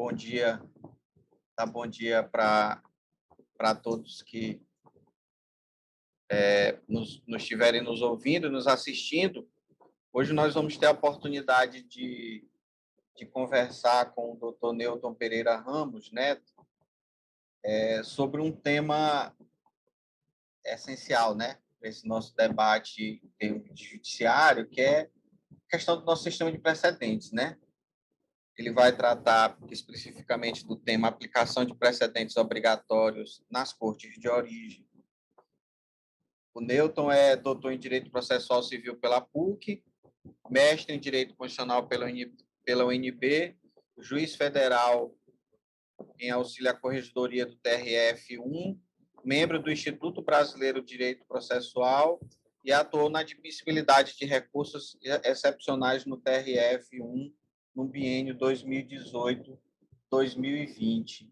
bom dia para todos que nos estiverem nos ouvindo, nos assistindo. Hoje nós vamos ter a oportunidade de conversar com o Dr. Newton Pereira Ramos Neto sobre um tema essencial, né, para esse nosso debate em termos de judiciário, que é a questão do nosso sistema de precedentes, né? Ele vai tratar especificamente do tema aplicação de precedentes obrigatórios nas cortes de origem. O Newton é doutor em Direito Processual Civil pela PUC, mestre em Direito Constitucional pela UNB, juiz federal em auxílio à corregedoria do TRF-1, membro do Instituto Brasileiro de Direito Processual e atuou na admissibilidade de recursos excepcionais no TRF-1 no biênio 2018-2020.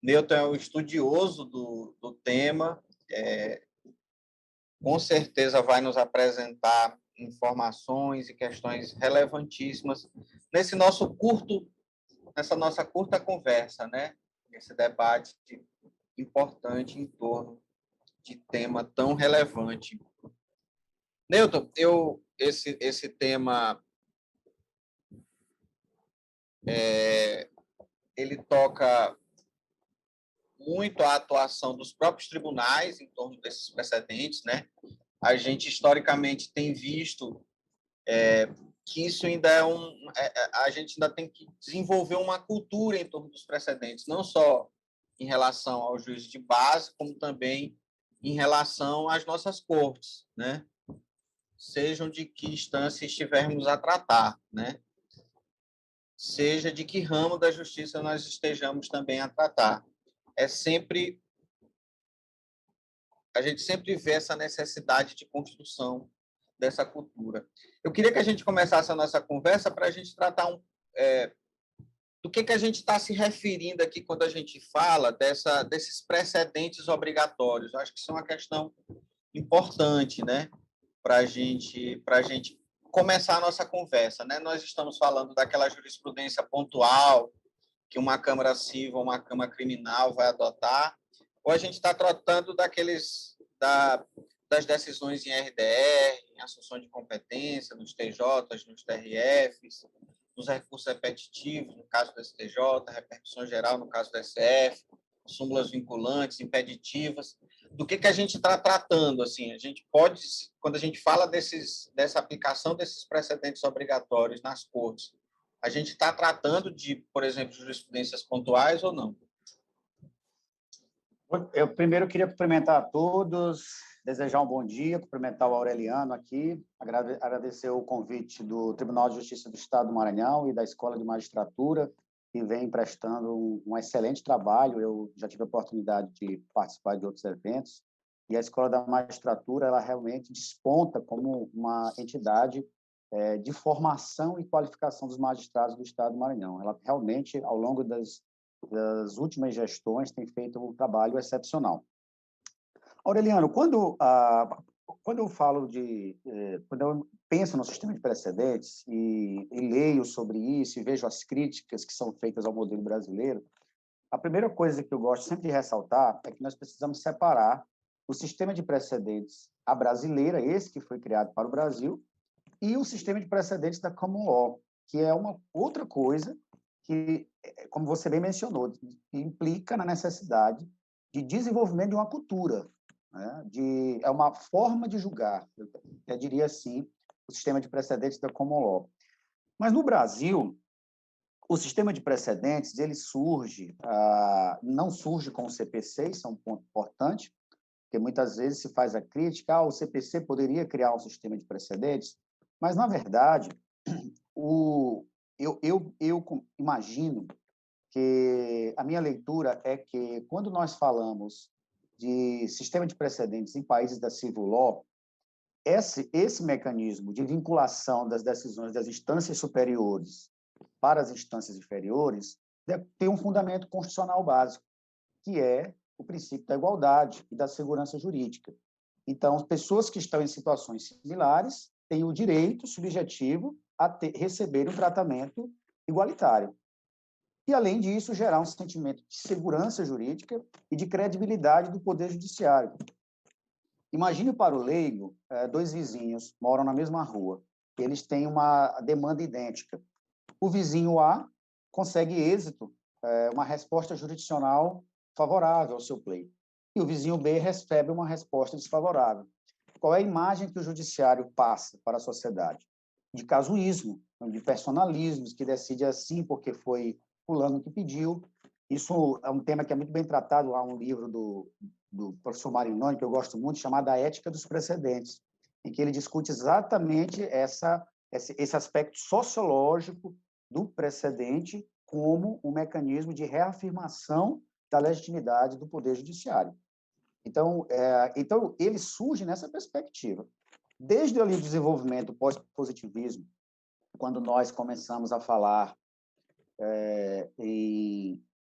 Newton é um estudioso do tema, com certeza vai nos apresentar informações e questões relevantíssimas nessa nossa curta conversa, né? Esse debate importante em torno de tema tão relevante. Newton, esse tema ele toca muito a atuação dos próprios tribunais em torno desses precedentes, né? A gente historicamente tem visto que isso ainda a gente ainda tem que desenvolver uma cultura em torno dos precedentes, não só em relação ao juízo de base, como também em relação às nossas cortes, né? Sejam de que instância estivermos a tratar, né? Seja de que ramo da justiça nós estejamos também a tratar. A gente sempre vê essa necessidade de construção dessa cultura. Eu queria que a gente começasse a nossa conversa para a gente tratar do que a gente está se referindo aqui quando a gente fala desses precedentes obrigatórios. Eu acho que isso é uma questão importante, né, para a gente começar a nossa conversa, né? Nós estamos falando daquela jurisprudência pontual que uma Câmara Civil ou uma Câmara Criminal vai adotar, ou a gente está tratando das decisões em RDR, em assunção de competência, nos TJs, nos TRFs, nos recursos repetitivos, no caso do STJ, repercussão geral, no caso do SF, súmulas vinculantes, impeditivas. Do que a gente está tratando? Assim, a gente pode, quando a gente fala dessa aplicação desses precedentes obrigatórios nas cortes, a gente está tratando de, por exemplo, jurisprudências pontuais ou não? Eu primeiro queria cumprimentar a todos, desejar um bom dia, cumprimentar o Aureliano aqui, agradecer o convite do Tribunal de Justiça do Estado do Maranhão e da Escola de Magistratura, que vem prestando um excelente trabalho. Eu já tive a oportunidade de participar de outros eventos, e a Escola da Magistratura ela realmente desponta como uma entidade de formação e qualificação dos magistrados do Estado do Maranhão. Ela realmente, ao longo das últimas gestões, tem feito um trabalho excepcional. Aureliano, quando eu falo quando eu penso no sistema de precedentes e leio sobre isso e vejo as críticas que são feitas ao modelo brasileiro, a primeira coisa que eu gosto sempre de ressaltar é que nós precisamos separar o sistema de precedentes à brasileira, esse que foi criado para o Brasil, e o sistema de precedentes da Common Law, que é uma outra coisa que, como você bem mencionou, implica na necessidade de desenvolvimento de uma cultura, né? É uma forma de julgar, eu diria assim, o sistema de precedentes da Common Law. Mas no Brasil, o sistema de precedentes ele não surge com o CPC, isso é um ponto importante, porque muitas vezes se faz a crítica, o CPC poderia criar um sistema de precedentes, mas, na verdade, eu imagino que a minha leitura é que, quando nós falamos de sistema de precedentes em países da Civil Law, esse mecanismo de vinculação das decisões das instâncias superiores para as instâncias inferiores tem um fundamento constitucional básico, que é o princípio da igualdade e da segurança jurídica. Então, pessoas que estão em situações similares têm o direito subjetivo a receber um tratamento igualitário. e, além disso, gerar um sentimento de segurança jurídica e de credibilidade do Poder Judiciário. Imagine para o leigo, dois vizinhos moram na mesma rua, eles têm uma demanda idêntica. O vizinho A consegue êxito, uma resposta jurisdicional favorável ao seu pleito, e o vizinho B recebe uma resposta desfavorável. Qual é a imagem que o judiciário passa para a sociedade? De casuísmo, de personalismos, que decide assim porque foi fulano que pediu. Isso é um tema que é muito bem tratado. Há um livro do professor Marinoni, que eu gosto muito, chamado A Ética dos Precedentes, em que ele discute exatamente esse aspecto sociológico do precedente como um mecanismo de reafirmação da legitimidade do Poder Judiciário. Então, ele surge nessa perspectiva. Desde ali o desenvolvimento pós-positivismo, quando nós começamos a falar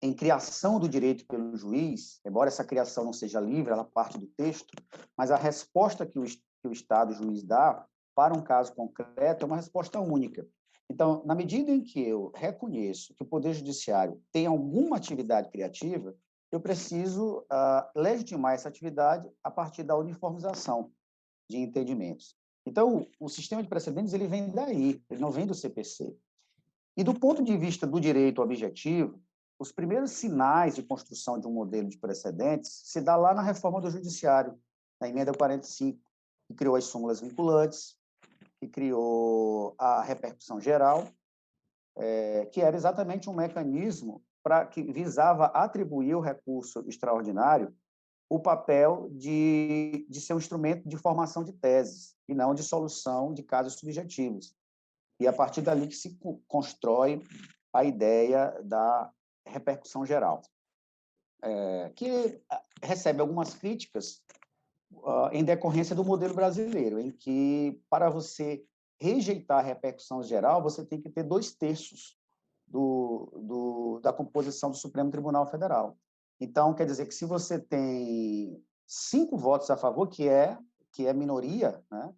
em criação do direito pelo juiz, embora essa criação não seja livre, ela parte do texto, mas a resposta que o Estado, o juiz, dá para um caso concreto é uma resposta única. Então, na medida em que eu reconheço que o Poder Judiciário tem alguma atividade criativa, eu preciso legitimar essa atividade a partir da uniformização de entendimentos. Então, o sistema de precedentes ele vem daí, ele não vem do CPC. E do ponto de vista do direito objetivo, os primeiros sinais de construção de um modelo de precedentes se dá lá na reforma do Judiciário, na emenda 45, que criou as súmulas vinculantes, que criou a repercussão geral, que era exatamente um mecanismo que visava atribuir ao recurso extraordinário o papel de ser um instrumento de formação de teses e não de solução de casos subjetivos. E a partir dali que se constrói a ideia da repercussão geral, que recebe algumas críticas em decorrência do modelo brasileiro, em que, para você rejeitar a repercussão geral, você tem que ter 2/3 da composição do Supremo Tribunal Federal. Então, quer dizer que se você tem 5 votos a favor, que é minoria, né,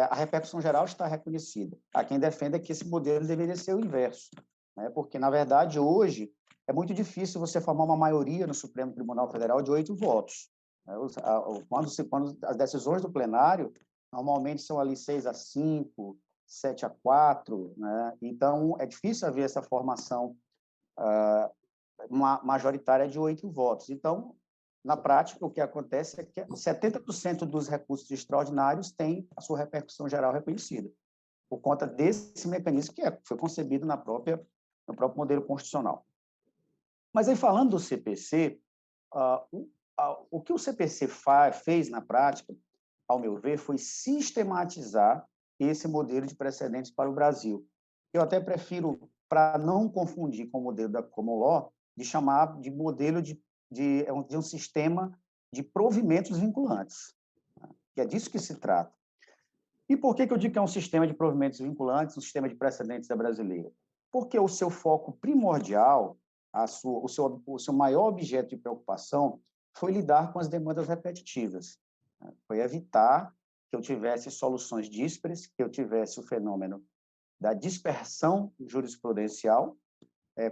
a repercussão geral está reconhecida. Há quem defenda que esse modelo deveria ser o inverso, né, porque, na verdade, hoje é muito difícil você formar uma maioria no Supremo Tribunal Federal de 8 votos. Quando as decisões do plenário, normalmente são ali 6-5, 7-4, né? Então, é difícil haver essa formação majoritária de 8 votos. Então, na prática, o que acontece é que 70% dos recursos extraordinários têm a sua repercussão geral reconhecida, por conta desse mecanismo que foi concebido no próprio modelo constitucional. Mas aí, falando do CPC, o que o CPC fez na prática, ao meu ver, foi sistematizar esse modelo de precedentes para o Brasil. Eu até prefiro, para não confundir com o modelo da Common Law, de chamar de modelo de um sistema de provimentos vinculantes, que é disso que se trata. E por que eu digo que é um sistema de provimentos vinculantes, um sistema de precedentes da brasileira? Porque o seu foco primordial, o seu maior objeto de preocupação foi lidar com as demandas repetitivas, foi evitar que eu tivesse soluções díspares, que eu tivesse o fenômeno da dispersão jurisprudencial,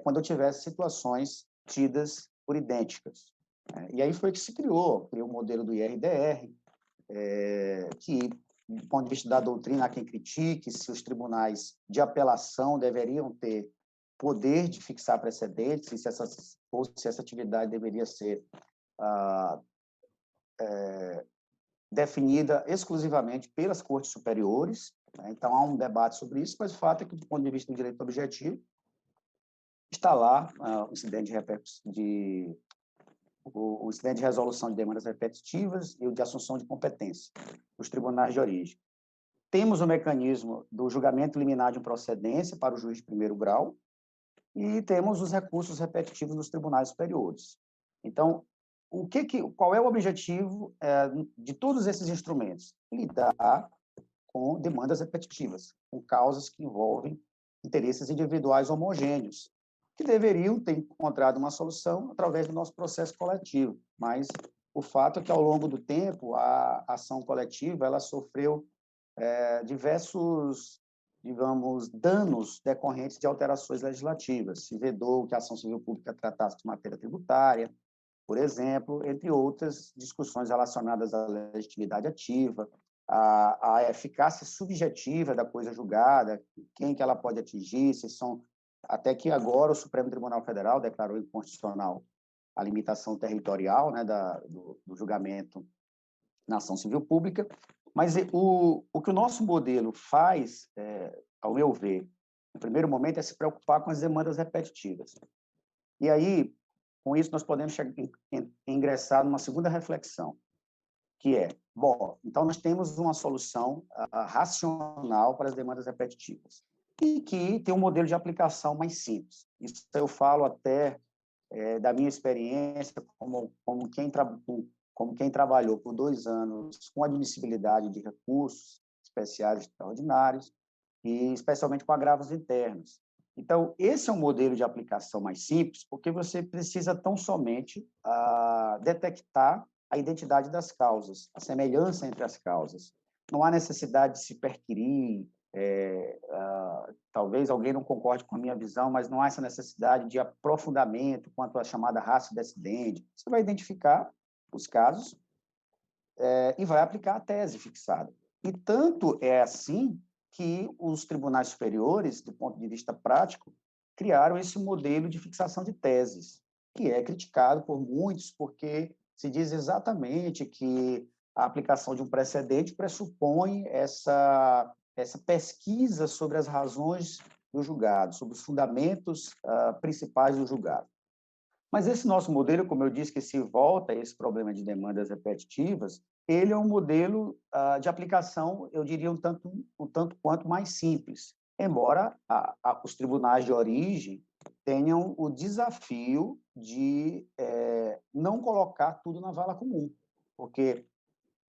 quando eu tivesse situações tidas por idênticas. E aí foi que se criou o modelo do IRDR, que, do ponto de vista da doutrina, há quem critique se os tribunais de apelação deveriam ter poder de fixar precedentes, ou se essa atividade deveria ser definida exclusivamente pelas cortes superiores, né? Então, há um debate sobre isso, mas o fato é que, do ponto de vista do direito objetivo, está lá o incidente de resolução de demandas repetitivas e o de assunção de competência dos tribunais de origem. Temos o mecanismo do julgamento liminar de improcedência para o juiz de primeiro grau e temos os recursos repetitivos dos tribunais superiores. Então, qual é o objetivo de todos esses instrumentos? Lidar com demandas repetitivas, com causas que envolvem interesses individuais homogêneos, que deveriam ter encontrado uma solução através do nosso processo coletivo. Mas o fato é que, ao longo do tempo, a ação coletiva ela sofreu diversos digamos, danos decorrentes de alterações legislativas. Se vedou que a ação civil pública tratasse de matéria tributária, por exemplo, entre outras discussões relacionadas à legitimidade ativa, à eficácia subjetiva da coisa julgada, quem que ela pode atingir, se são... Até que agora o Supremo Tribunal Federal declarou inconstitucional a limitação territorial, né, do julgamento na ação civil pública, mas o que o nosso modelo faz, ao meu ver, no primeiro momento, é se preocupar com as demandas repetitivas. E aí, com isso, nós podemos ingressar numa segunda reflexão, que é, bom, então nós temos uma solução racional para as demandas repetitivas e que tem um modelo de aplicação mais simples. Isso eu falo até da minha experiência como quem trabalhou por 2 anos com admissibilidade de recursos especiais extraordinários e especialmente com agravos internos. Então, esse é um modelo de aplicação mais simples, porque você precisa tão somente detectar a identidade das causas, a semelhança entre as causas. Não há necessidade de se perquirir, talvez alguém não concorde com a minha visão, mas não há essa necessidade de aprofundamento quanto à chamada ratio decidendi. Você vai identificar os casos e vai aplicar a tese fixada. E tanto é assim que os tribunais superiores, do ponto de vista prático, criaram esse modelo de fixação de teses, que é criticado por muitos porque se diz exatamente que a aplicação de um precedente pressupõe essa pesquisa sobre as razões do julgado, sobre os fundamentos principais do julgado. Mas esse nosso modelo, como eu disse, que se volta a esse problema de demandas repetitivas, ele é um modelo de aplicação, eu diria, um tanto quanto mais simples, embora os tribunais de origem tenham o desafio de não colocar tudo na vala comum, porque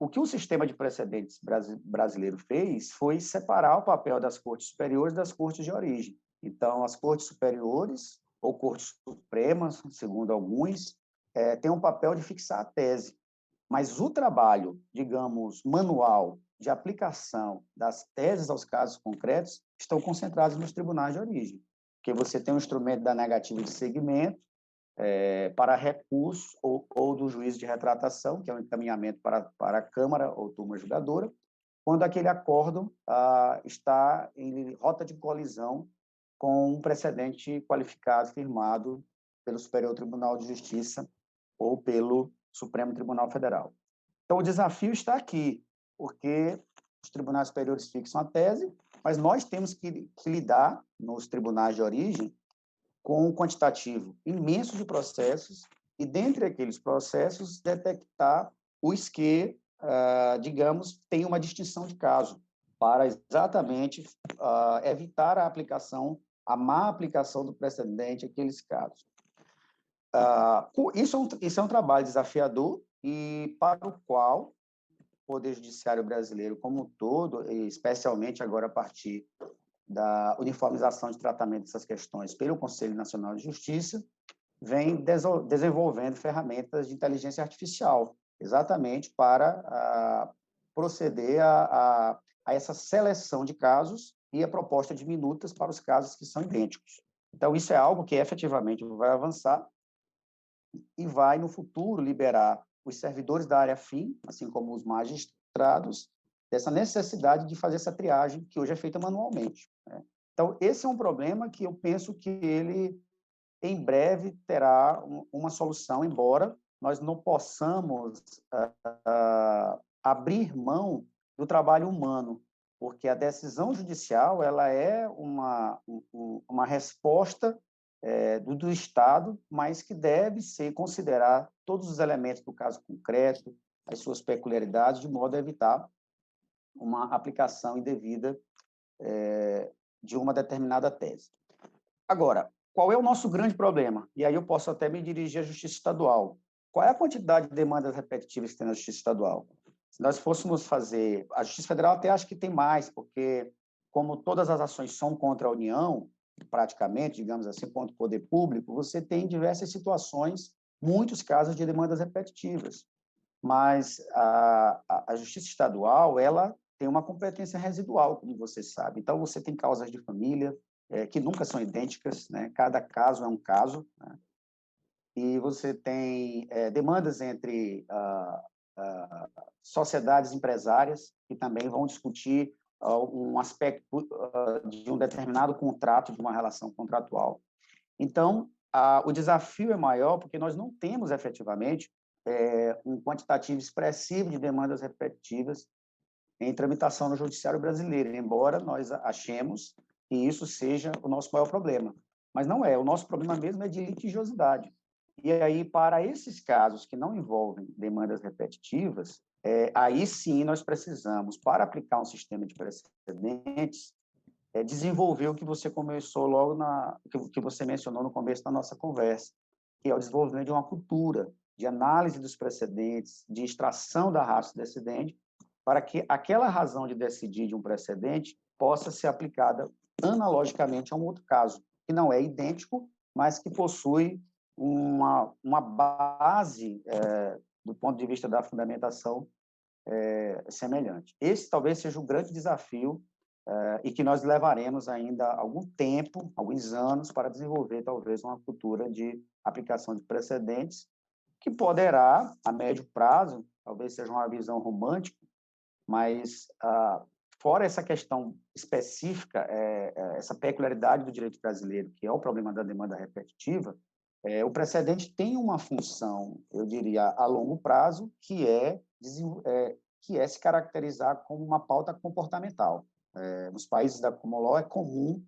o que o sistema de precedentes brasileiro fez foi separar o papel das cortes superiores das cortes de origem. Então, as cortes superiores, ou cortes supremas, segundo alguns, têm um papel de fixar a tese. Mas o trabalho, digamos, manual de aplicação das teses aos casos concretos estão concentrados nos tribunais de origem, porque você tem um instrumento da negativa de seguimento, para recurso ou do juízo de retratação, que é um encaminhamento para a Câmara ou turma julgadora, quando aquele acórdão está em rota de colisão com um precedente qualificado firmado pelo Superior Tribunal de Justiça ou pelo Supremo Tribunal Federal. Então, o desafio está aqui, porque os tribunais superiores fixam a tese, mas nós temos que lidar, nos tribunais de origem, com um quantitativo imenso de processos e, dentre aqueles processos, detectar os que, digamos, têm uma distinção de caso, para exatamente evitar a má aplicação do precedente àqueles casos. Isso é um trabalho desafiador e para o qual o Poder Judiciário brasileiro como um todo, e especialmente agora a partir da uniformização de tratamento dessas questões pelo Conselho Nacional de Justiça, vem desenvolvendo ferramentas de inteligência artificial, exatamente para proceder a essa seleção de casos e a proposta de minutas para os casos que são idênticos. Então, isso é algo que efetivamente vai avançar e vai, no futuro, liberar os servidores da área fim, assim como os magistrados, dessa necessidade de fazer essa triagem, que hoje é feita manualmente, né? Então, esse é um problema que eu penso que ele, em breve, terá uma solução, embora nós não possamos abrir mão do trabalho humano, porque a decisão judicial ela é uma resposta do Estado, mas que deve considerar todos os elementos do caso concreto, as suas peculiaridades, de modo a evitar uma aplicação indevida de uma determinada tese. Agora, qual é o nosso grande problema? E aí eu posso até me dirigir à Justiça Estadual. Qual é a quantidade de demandas repetitivas que tem na Justiça Estadual? Se nós fôssemos fazer... A Justiça Federal até acho que tem mais, porque como todas as ações são contra a União, praticamente, digamos assim, contra o poder público, você tem diversas situações, muitos casos de demandas repetitivas. Mas a Justiça Estadual, ela tem uma competência residual, como você sabe. Então, você tem causas de família que nunca são idênticas, né? Cada caso é um caso, né? E você tem demandas entre sociedades empresárias que também vão discutir um aspecto de um determinado contrato, de uma relação contratual. Então, o desafio é maior porque nós não temos efetivamente um quantitativo expressivo de demandas repetitivas em tramitação no judiciário brasileiro, embora nós achemos que isso seja o nosso maior problema. Mas não é, o nosso problema mesmo é de litigiosidade. E aí, para esses casos que não envolvem demandas repetitivas, aí sim nós precisamos, para aplicar um sistema de precedentes, desenvolver o que você começou logo que você mencionou no começo da nossa conversa, que é o desenvolvimento de uma cultura de análise dos precedentes, de extração da ratio decidendi, para que aquela razão de decidir de um precedente possa ser aplicada analogicamente a um outro caso, que não é idêntico, mas que possui uma base, do ponto de vista da fundamentação, semelhante. Esse talvez seja o grande desafio e que nós levaremos ainda algum tempo, alguns anos, para desenvolver talvez uma cultura de aplicação de precedentes que poderá, a médio prazo, talvez seja uma visão romântica, mas fora essa questão específica, essa peculiaridade do direito brasileiro, que é o problema da demanda repetitiva, o precedente tem uma função, eu diria, a longo prazo, que é se caracterizar como uma pauta comportamental. Nos países da common law é comum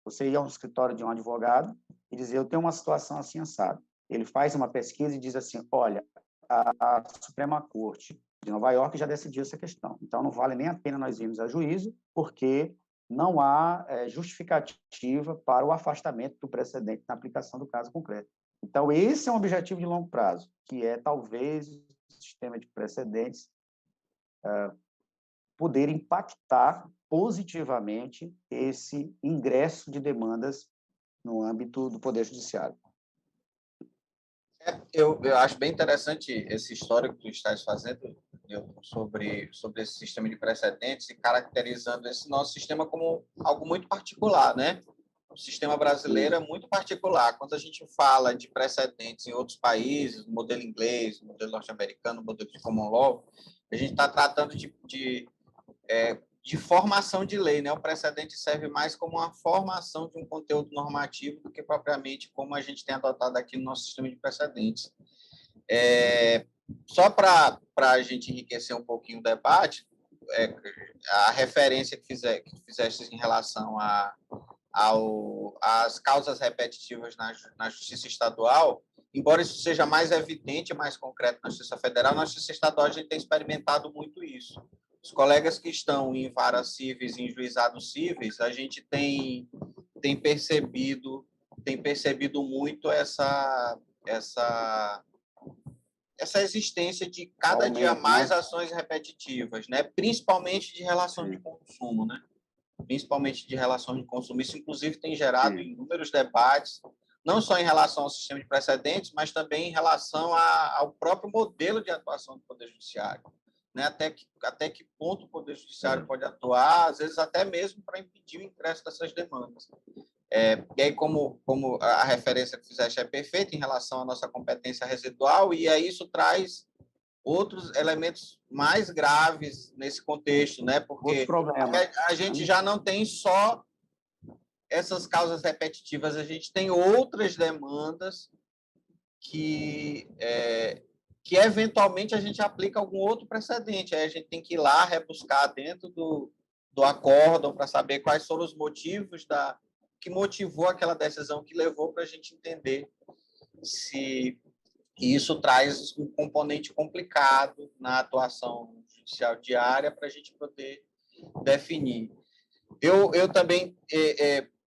você ir a um escritório de um advogado e dizer, eu tenho uma situação assim assado. Ele faz uma pesquisa e diz assim, olha, a Suprema Corte de Nova York já decidiu essa questão, então não vale nem a pena nós irmos a juízo, porque não há justificativa para o afastamento do precedente na aplicação do caso concreto. Então, esse é um objetivo de longo prazo, que é, talvez, o sistema de precedentes poder impactar positivamente esse ingresso de demandas no âmbito do Poder Judiciário. Eu acho bem interessante esse histórico que tu estás fazendo sobre esse sistema de precedentes e caracterizando esse nosso sistema como algo muito particular, né? O sistema brasileiro é muito particular. Quando a gente fala de precedentes em outros países, modelo inglês, modelo norte-americano, modelo de common law, a gente está tratando de formação de lei, né? O precedente serve mais como uma formação de um conteúdo normativo do que propriamente como a gente tem adotado aqui no nosso sistema de precedentes. Só para a gente enriquecer um pouquinho o debate, a referência que fizeste em relação às causas repetitivas na Justiça Estadual, embora isso seja mais evidente, mais concreto na Justiça Federal, na Justiça Estadual a gente tem experimentado muito isso. Os colegas que estão em varas cíveis, em juizados cíveis, a gente tem percebido muito essa existência de cada dia mais ações repetitivas, né? Principalmente de relação de consumo, né? Principalmente de relação de consumo. Isso, inclusive, tem gerado inúmeros debates, não só em relação ao sistema de precedentes, mas também em relação ao próprio modelo de atuação do Poder Judiciário. Né? Até que ponto o Poder Judiciário pode atuar, às vezes até mesmo para impedir o ingresso dessas demandas. E aí, como a referência que fizeste é perfeita em relação à nossa competência residual, e aí isso traz outros elementos mais graves nesse contexto, né? Porque a gente já não tem só essas causas repetitivas, a gente tem outras demandas que eventualmente a gente aplica algum outro precedente. Aí a gente tem que ir lá rebuscar dentro do acórdão para saber quais foram os motivos que motivou aquela decisão, que levou para a gente entender se isso traz um componente complicado na atuação judicial diária para a gente poder definir. Eu também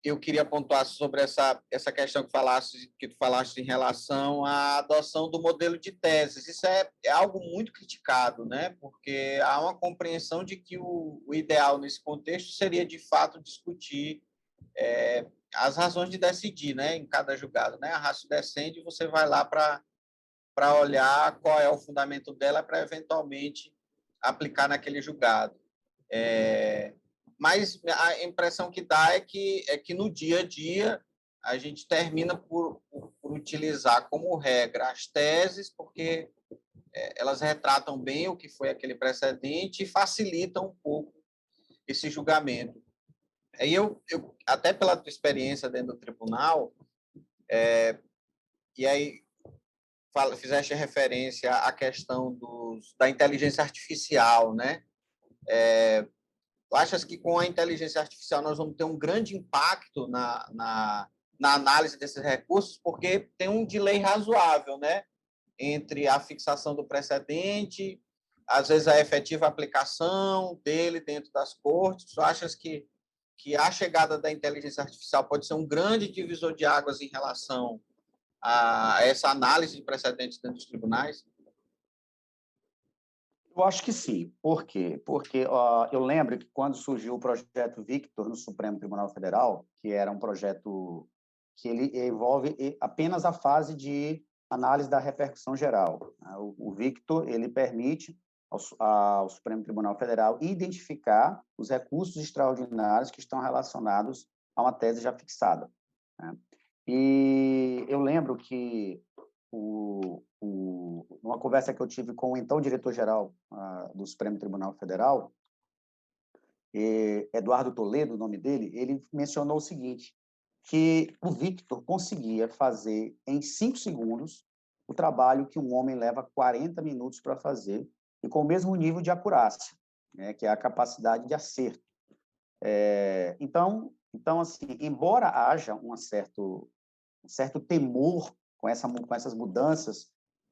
eu queria pontuar sobre essa questão que tu falaste em relação à adoção do modelo de teses. Isso é algo muito criticado, né? Porque há uma compreensão de que o ideal nesse contexto seria, de fato, discutir as razões de decidir, né? Em cada julgado, né? A ratio decidendi, você vai lá para olhar qual é o fundamento dela para, eventualmente, aplicar naquele julgado. Mas a impressão que dá é que no dia a dia a gente termina por utilizar como regra as teses, porque elas retratam bem o que foi aquele precedente e facilitam um pouco esse julgamento. Aí eu até pela tua experiência dentro do tribunal, e aí fizeste referência à questão da inteligência artificial, né? Tu achas que com a inteligência artificial nós vamos ter um grande impacto na análise desses recursos, porque tem um delay razoável, né? Entre a fixação do precedente, às vezes a efetiva aplicação dele dentro das cortes. Tu achas que a chegada da inteligência artificial pode ser um grande divisor de águas em relação a essa análise de precedentes dentro dos tribunais? Eu acho que sim. Por quê? Porque eu lembro que quando surgiu o projeto Victor no Supremo Tribunal Federal, que era um projeto que ele envolve apenas a fase de análise da repercussão geral. O Victor ele permite ao Supremo Tribunal Federal identificar os recursos extraordinários que estão relacionados a uma tese já fixada, né? E eu lembro que numa conversa que eu tive com o então diretor-geral do Supremo Tribunal Federal, Eduardo Toledo, o nome dele, ele mencionou o seguinte, que o Victor conseguia fazer em 5 segundos o trabalho que um homem leva 40 minutos para fazer, e com o mesmo nível de acurácia, né, que é a capacidade de acerto. Então, assim, embora haja um certo temor com essas mudanças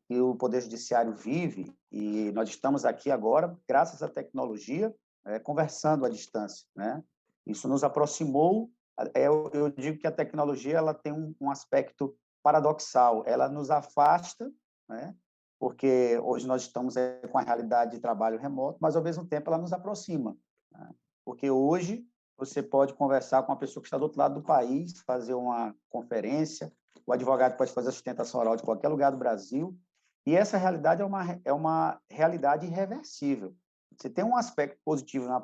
que o Poder Judiciário vive, e nós estamos aqui agora, graças à tecnologia, conversando à distância, né? Isso nos aproximou. Eu digo que a tecnologia ela tem um aspecto paradoxal, ela nos afasta, né? Porque hoje nós estamos com a realidade de trabalho remoto, mas, ao mesmo tempo, ela nos aproxima, né? Porque hoje você pode conversar com uma pessoa que está do outro lado do país, fazer uma conferência, o advogado pode fazer a sustentação oral de qualquer lugar do Brasil, e essa realidade é uma realidade irreversível. Se tem um aspecto positivo da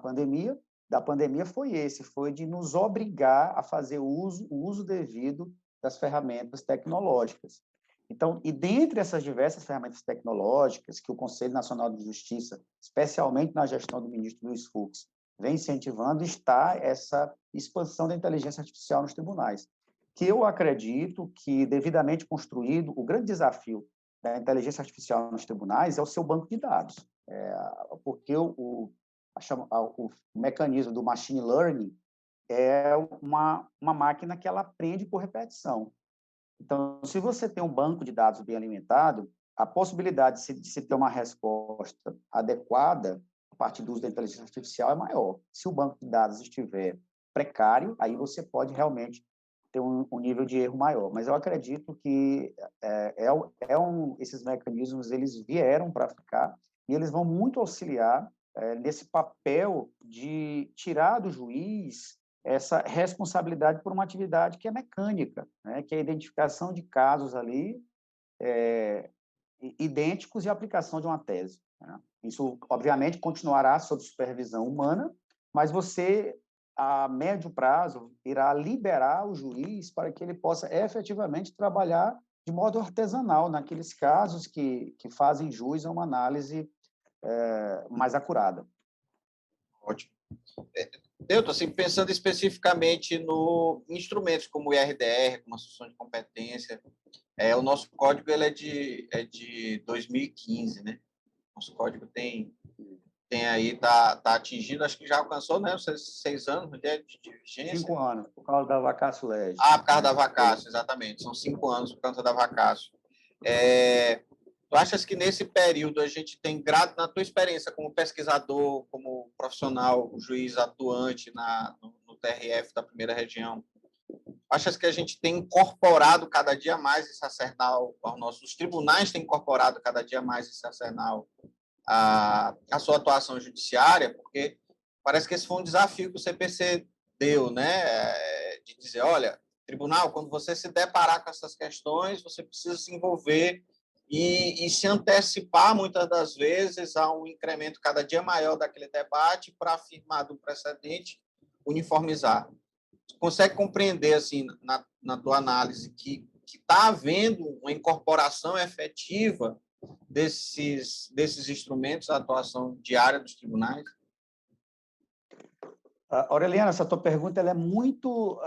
pandemia foi de nos obrigar a fazer o uso devido das ferramentas tecnológicas. Então, e dentre essas diversas ferramentas tecnológicas que o Conselho Nacional de Justiça, especialmente na gestão do ministro Luiz Fux, vem incentivando, está essa expansão da inteligência artificial nos tribunais, que eu acredito que, devidamente construído, o grande desafio da inteligência artificial nos tribunais é o seu banco de dados, porque o mecanismo do machine learning é uma máquina que ela aprende por repetição. Então, se você tem um banco de dados bem alimentado, a possibilidade de se ter uma resposta adequada a partir do uso da inteligência artificial é maior. Se o banco de dados estiver precário, aí você pode realmente ter um nível de erro maior. Mas eu acredito que esses mecanismos eles vieram para ficar e eles vão muito auxiliar nesse papel de tirar do juiz essa responsabilidade por uma atividade que é mecânica, né? Que é a identificação de casos ali idênticos e a aplicação de uma tese, né? Isso, obviamente, continuará sob supervisão humana, mas você, a médio prazo, irá liberar o juiz para que ele possa efetivamente trabalhar de modo artesanal naqueles casos que fazem jus a uma análise mais acurada. Ótimo. Deuto, assim, pensando especificamente em instrumentos como o IRDR, como a assunção de competência, o nosso código ele é de 2015, né? Nosso código tem aí, tá atingindo, acho que já alcançou, né, os 6 anos de vigência. 5 anos, por causa da vacácio legis. Por causa da vacácio, exatamente. São 5 anos por causa da vacácio. Tu achas que nesse período a gente tem, na tua experiência como pesquisador, como profissional, juiz atuante no TRF da primeira região, achas que a gente tem incorporado cada dia mais esse arsenal aos nossos tribunais, têm incorporado cada dia mais esse arsenal a sua atuação judiciária? Porque parece que esse foi um desafio que o CPC deu, né? De dizer, olha, tribunal, quando você se deparar com essas questões, você precisa se envolver e se antecipar, muitas das vezes, a um incremento cada dia maior daquele debate para afirmar do precedente, uniformizar. Você consegue compreender, assim, na tua análise, que está havendo uma incorporação efetiva desses instrumentos à atuação diária dos tribunais? Aureliana, essa tua pergunta ela é muito,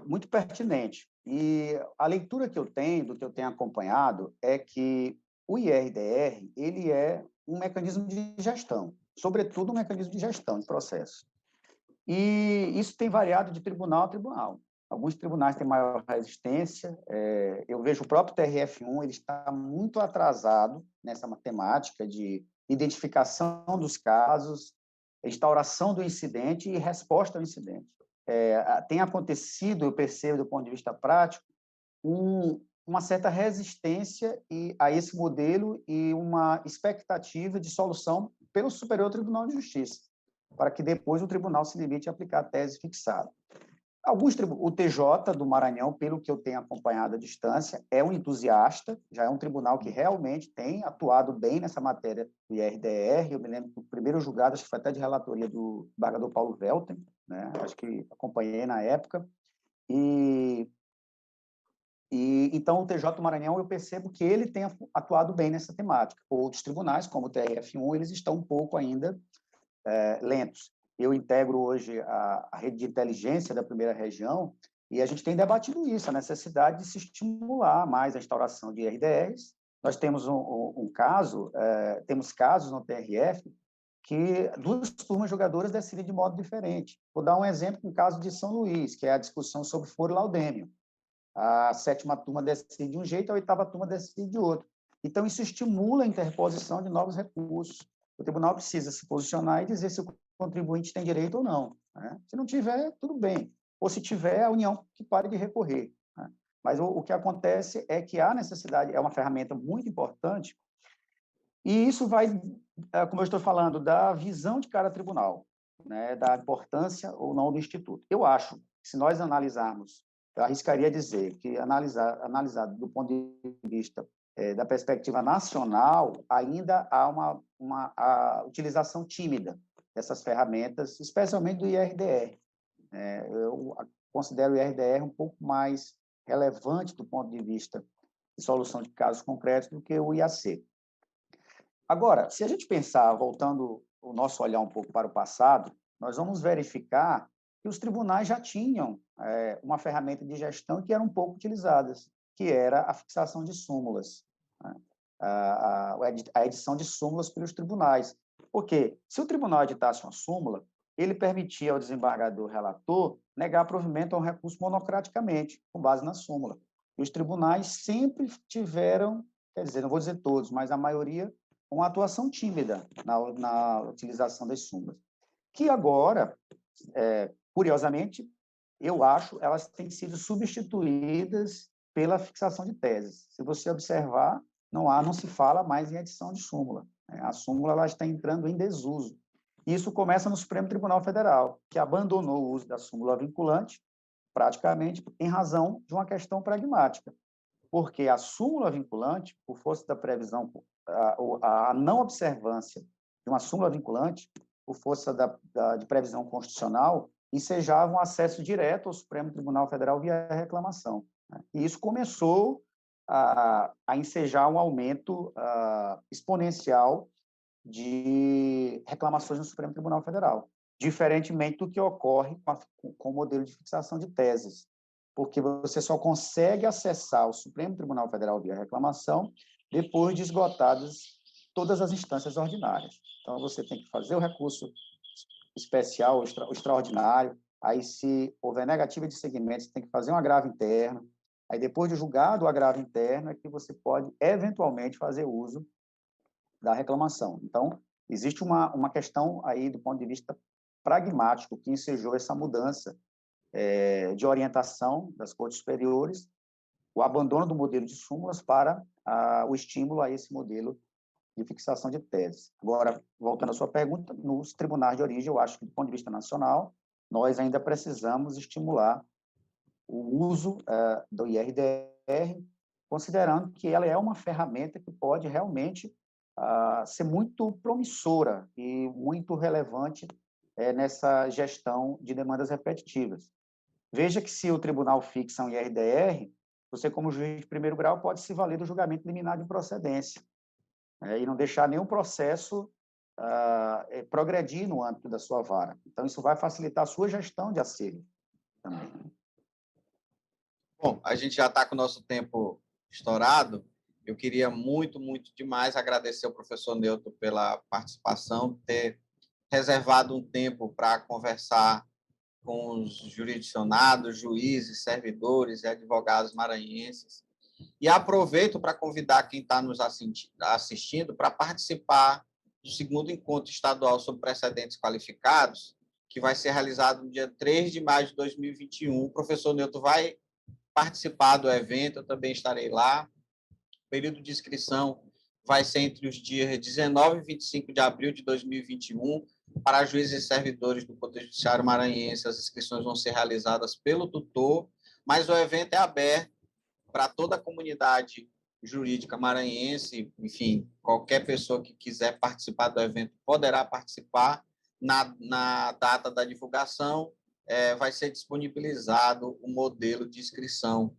muito pertinente. E a leitura que eu tenho, do que eu tenho acompanhado, é que o IRDR ele é um mecanismo de gestão, sobretudo um mecanismo de gestão de processo. E isso tem variado de tribunal a tribunal. Alguns tribunais têm maior resistência. Eu vejo o próprio TRF1, ele está muito atrasado nessa matemática de identificação dos casos, instauração do incidente e resposta ao incidente. Tem acontecido, eu percebo do ponto de vista prático, uma certa resistência a esse modelo e uma expectativa de solução pelo Superior Tribunal de Justiça, para que depois o tribunal se limite a aplicar a tese fixada. O TJ do Maranhão, pelo que eu tenho acompanhado à distância, é um entusiasta, já é um tribunal que realmente tem atuado bem nessa matéria do IRDR. Eu me lembro que o primeiro julgado, acho que foi até de relatoria do embargador Paulo Welten, né? Acho que acompanhei na época. Então, o TJ do Maranhão, eu percebo que ele tem atuado bem nessa temática. Outros tribunais, como o TRF1, eles estão um pouco ainda lentos. Eu integro hoje a rede de inteligência da primeira região e a gente tem debatido isso, a necessidade de se estimular mais a instauração de IRDRs. Nós temos temos casos no TRF que duas turmas jogadoras decidem de modo diferente. Vou dar um exemplo com o caso de São Luís, que é a discussão sobre foro laudêmio. A sétima turma decide de um jeito, a oitava turma decide de outro. Então, isso estimula a interposição de novos recursos. O tribunal precisa se posicionar e dizer se o contribuinte tem direito ou não, né? Se não tiver, tudo bem. Ou se tiver, a União que pare de recorrer, né? Mas o que acontece é que há necessidade, é uma ferramenta muito importante, e isso vai, como eu estou falando, da visão de cada tribunal, né? Da importância ou não do Instituto. Eu acho que, se nós analisarmos, eu arriscaria dizer que, analisado do ponto de vista da perspectiva nacional, ainda há a utilização tímida dessas ferramentas, especialmente do IRDR. Eu considero o IRDR um pouco mais relevante do ponto de vista de solução de casos concretos do que o IAC. Agora, se a gente pensar, voltando o nosso olhar um pouco para o passado, nós vamos verificar que os tribunais já tinham uma ferramenta de gestão que era um pouco utilizadas, que era a fixação de súmulas, né? A edição de súmulas pelos tribunais. Porque, se o tribunal editasse uma súmula, ele permitia ao desembargador relator negar provimento a um recurso monocraticamente, com base na súmula. E os tribunais sempre tiveram, quer dizer, não vou dizer todos, mas a maioria, uma atuação tímida na utilização das súmulas, que agora, curiosamente, eu acho, elas têm sido substituídas pela fixação de teses. Se você observar, não se fala mais em edição de súmula, né? A súmula ela está entrando em desuso. Isso começa no Supremo Tribunal Federal, que abandonou o uso da súmula vinculante, praticamente em razão de uma questão pragmática, porque a súmula vinculante, por força da previsão, a não observância de uma súmula vinculante, por força de previsão constitucional, ensejava um acesso direto ao Supremo Tribunal Federal via reclamação, né? E isso começou a ensejar um aumento exponencial de reclamações no Supremo Tribunal Federal, diferentemente do que ocorre com o modelo de fixação de teses, porque você só consegue acessar o Supremo Tribunal Federal via reclamação depois de esgotadas todas as instâncias ordinárias. Então, você tem que fazer o recurso especial, o extraordinário, aí, se houver negativa de segmento, você tem que fazer um agravo interno, aí, depois de julgado o agravo interno, é que você pode, eventualmente, fazer uso da reclamação. Então, existe uma questão aí, do ponto de vista pragmático, que ensejou essa mudança de orientação das cortes superiores, o abandono do modelo de súmulas para o estímulo a esse modelo de fixação de teses. Agora, voltando à sua pergunta, nos tribunais de origem, eu acho que, do ponto de vista nacional, nós ainda precisamos estimular o uso do IRDR considerando que ela é uma ferramenta que pode realmente ser muito promissora e muito relevante nessa gestão de demandas repetitivas. Veja que se o tribunal fixa um IRDR, você, como juiz de primeiro grau, pode se valer do julgamento liminar de improcedência, e não deixar nenhum processo progredir no âmbito da sua vara. Então, isso vai facilitar a sua gestão de acervo também. Bom, a gente já está com o nosso tempo estourado. Eu queria muito, muito demais agradecer ao professor Newton pela participação, ter reservado um tempo para conversar com os jurisdicionados, juízes, servidores e advogados maranhenses. E aproveito para convidar quem está nos assistindo para participar do segundo encontro estadual sobre precedentes qualificados, que vai ser realizado no dia 3 de maio de 2021. O professor Newton vai participar do evento, eu também estarei lá. O período de inscrição vai ser entre os dias 19 e 25 de abril de 2021. Para juízes e servidores do Poder Judiciário Maranhense, as inscrições vão ser realizadas pelo tutor, mas o evento é aberto para toda a comunidade jurídica maranhense. Enfim, qualquer pessoa que quiser participar do evento poderá participar. Na data da divulgação, vai ser disponibilizado o modelo de inscrição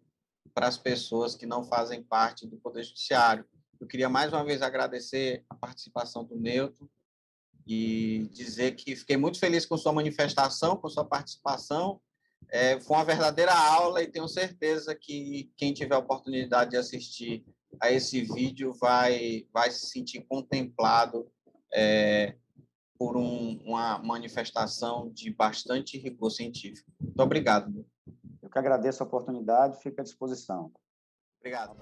para as pessoas que não fazem parte do Poder Judiciário. Eu queria mais uma vez agradecer a participação do Newton e dizer que fiquei muito feliz com sua manifestação, com sua participação. Foi uma verdadeira aula e tenho certeza que quem tiver a oportunidade de assistir a esse vídeo vai se sentir contemplado por uma manifestação de bastante rigor científico. Muito obrigado. Eu que agradeço a oportunidade, fico à disposição. Obrigado.